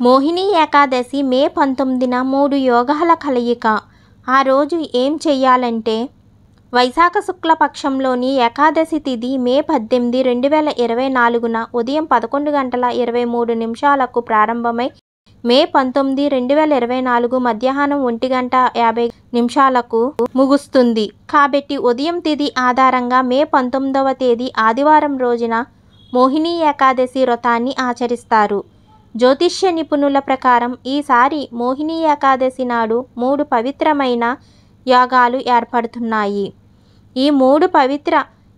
మోహిని ఏకాదశి మే 19న 3 యోగాల కలయిక. ఆ రోజు ఏం చెయ్యాలంటే, వైశాఖ శుక్ల పక్షంలోని ఏకాదశి తిథి మే 18, 2024న ఉదయం 11:23 ప్రారంభమై మే 19, 2024 మధ్యాహ్నం 1:50 ముగుస్తుంది. కాబట్టి ఉదయం తిథి ఆధారంగా మే 19వ తేదీ ఆదివారం రోజున మోహిని ఏకాదశి వ్రతాన్ని ఆచరిస్తారు. జ్యోతిష్య నిపుణుల ప్రకారం ఈసారి మోహిని ఏకాదశి నాడు 3 పవిత్రమైన యాగాలు ఏర్పడుతున్నాయి. ఈ 3 పవిత్ర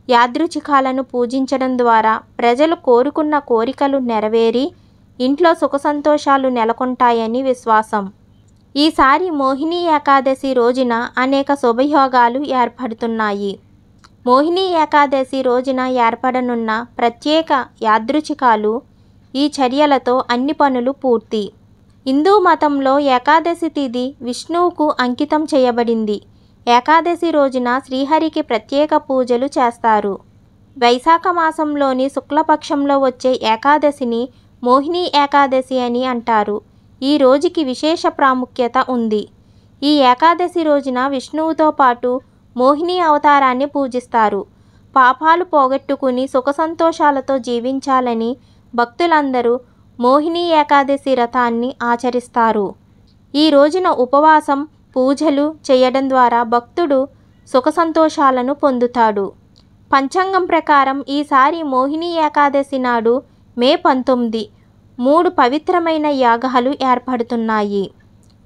యాదృచ్ఛికాలను పూజించడం ద్వారా ప్రజలు కోరుకున్న కోరికలు నెరవేరి ఇంట్లో సుఖ సంతోషాలు నెలకొంటాయని విశ్వాసం. ఈసారి మోహిని ఏకాదశి రోజున అనేక శుభయోగాలు ఏర్పడుతున్నాయి. మోహిని ఏకాదశి రోజున ఏర్పడనున్న ప్రత్యేక యాదృచ్ఛికాలు ఈ చర్యలతో అన్ని పనులు పూర్తి. హిందూ మతంలో ఏకాదశి తిథి విష్ణువుకు అంకితం చేయబడింది. ఏకాదశి రోజున శ్రీహరికి ప్రత్యేక పూజలు చేస్తారు. వైశాఖ మాసంలోని శుక్లపక్షంలో వచ్చే ఏకాదశిని మోహిని ఏకాదశి అని అంటారు. ఈ రోజుకి విశేష ప్రాముఖ్యత ఉంది. ఈ ఏకాదశి రోజున విష్ణువుతో పాటు మోహిని అవతారాన్ని పూజిస్తారు. పాపాలు పోగొట్టుకుని సుఖ సంతోషాలతో జీవించాలని భక్తులందరూ మోహిని ఏకాదశి వ్రతాన్ని ఆచరిస్తారు. ఈ రోజున ఉపవాసం, పూజలు చేయడం ద్వారా భక్తుడు సుఖ సంతోషాలను పొందుతాడు. పంచాంగం ప్రకారం ఈసారి మోహిని ఏకాదశి నాడు మే 19 3 పవిత్రమైన యాగాలు ఏర్పడుతున్నాయి.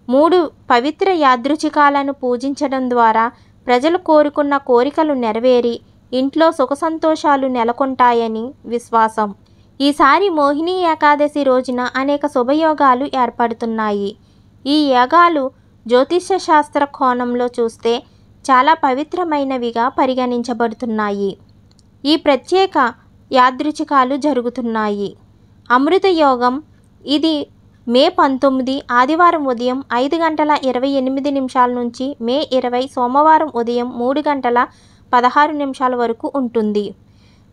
3 పవిత్ర యాదృచ్ఛికాలను పూజించడం ద్వారా ప్రజలు కోరుకున్న కోరికలు నెరవేరి ఇంట్లో సుఖ సంతోషాలు నెలకొంటాయని విశ్వాసం. ఈసారి మోహిని ఏకాదశి రోజున అనేక శుభయోగాలు ఏర్పడుతున్నాయి. ఈ యాగాలు జ్యోతిష్య శాస్త్ర కోణంలో చూస్తే చాలా పవిత్రమైనవిగా పరిగణించబడుతున్నాయి. ఈ ప్రత్యేక యాదృచ్ఛికాలు జరుగుతున్నాయి. అమృత యోగం. ఇది మే 19 ఆదివారం ఉదయం 5:28 నుంచి మే 20 సోమవారం ఉదయం 3:16 వరకు ఉంటుంది.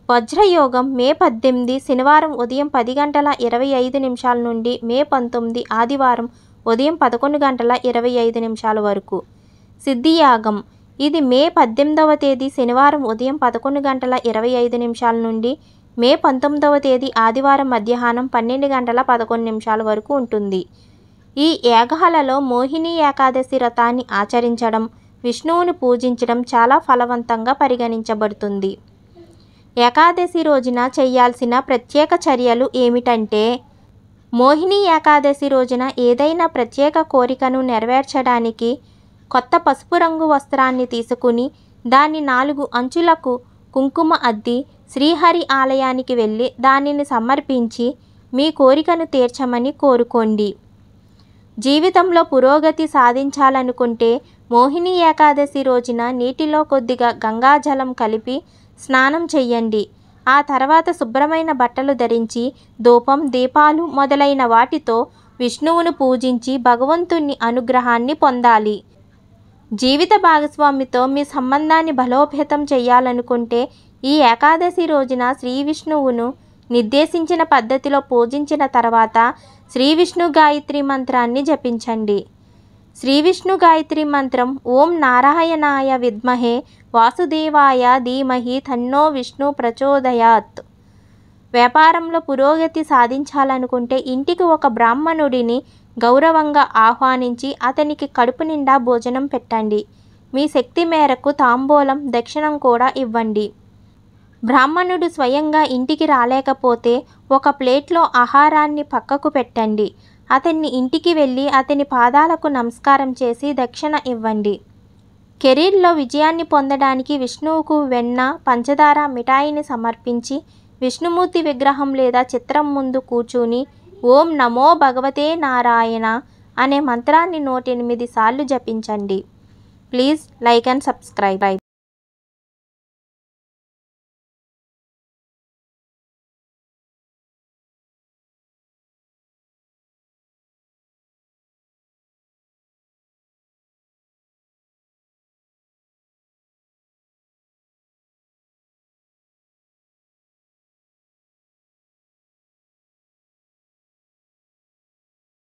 వజ్రయోగం మే 18 శనివారం ఉదయం 10:25 నుండి మే 19 ఆదివారం ఉదయం 11:25 వరకు. సిద్ధియాగం. ఇది మే 18వ తేదీ శనివారం ఉదయం 11:25 నుండి మే 19వ తేదీ ఆదివారం మధ్యాహ్నం 12:11 వరకు ఉంటుంది. ఈ యాగాలలో మోహిని ఏకాదశి వ్రతాన్ని ఆచరించడం, విష్ణువుని పూజించడం చాలా ఫలవంతంగా పరిగణించబడుతుంది. ఏకాదశి రోజున చేయాల్సిన ప్రత్యేక చర్యలు ఏమిటంటే, మోహిని ఏకాదశి రోజున ఏదైనా ప్రత్యేక కోరికను నెరవేర్చడానికి కొత్త పసుపు రంగు వస్త్రాన్ని తీసుకుని దాని 4 అంచులకు కుంకుమ అద్ది శ్రీహరి ఆలయానికి వెళ్ళి దానిని సమర్పించి మీ కోరికను తీర్చమని కోరుకోండి. జీవితంలో పురోగతి సాధించాలనుకుంటే మోహిని ఏకాదశి రోజున నీటిలో కొద్దిగా గంగాజలం కలిపి స్నానం చెయ్యండి. ఆ తర్వాత శుభ్రమైన బట్టలు ధరించి ధూపం, దీపాలు మొదలైన వాటితో విష్ణువును పూజించి భగవంతుని అనుగ్రహాన్ని పొందాలి. జీవిత భాగస్వామితో మీ సంబంధాన్ని బలోపేతం చేయాలనుకుంటే ఈ ఏకాదశి రోజున శ్రీ విష్ణువును నిర్దేశించిన పద్ధతిలో పూజించిన తర్వాత శ్రీ విష్ణు గాయత్రి మంత్రాన్ని జపించండి. శ్రీ విష్ణు గాయత్రి మంత్రం ఓం నారాయణాయ విద్మహే వాసుదేవాయ ధీమహి తన్నో విష్ణు ప్రచోదయాత్. వ్యాపారంలో పురోగతి సాధించాలనుకుంటే ఇంటికి ఒక బ్రాహ్మణుడిని గౌరవంగా ఆహ్వానించి అతనికి కడుపు నిండా భోజనం పెట్టండి. మీ శక్తి మేరకు తాంబూలం, దక్షిణం కూడా ఇవ్వండి. బ్రాహ్మణుడు స్వయంగా ఇంటికి రాలేకపోతే ఒక ప్లేట్లో ఆహారాన్ని పక్కకు పెట్టండి. అతన్ని ఇంటికి వెళ్ళి అతని పాదాలకు నమస్కారం చేసి దక్షిణ ఇవ్వండి. కెరీర్లో విజయాన్ని పొందడానికి విష్ణువుకు వెన్న, పంచదార, మిఠాయిని సమర్పించి విష్ణుమూర్తి విగ్రహం లేదా చిత్రం ముందు కూర్చుని ఓం నమో భగవతే నారాయణ అనే మంత్రాన్ని 108 సార్లు జపించండి. Please like and subscribe.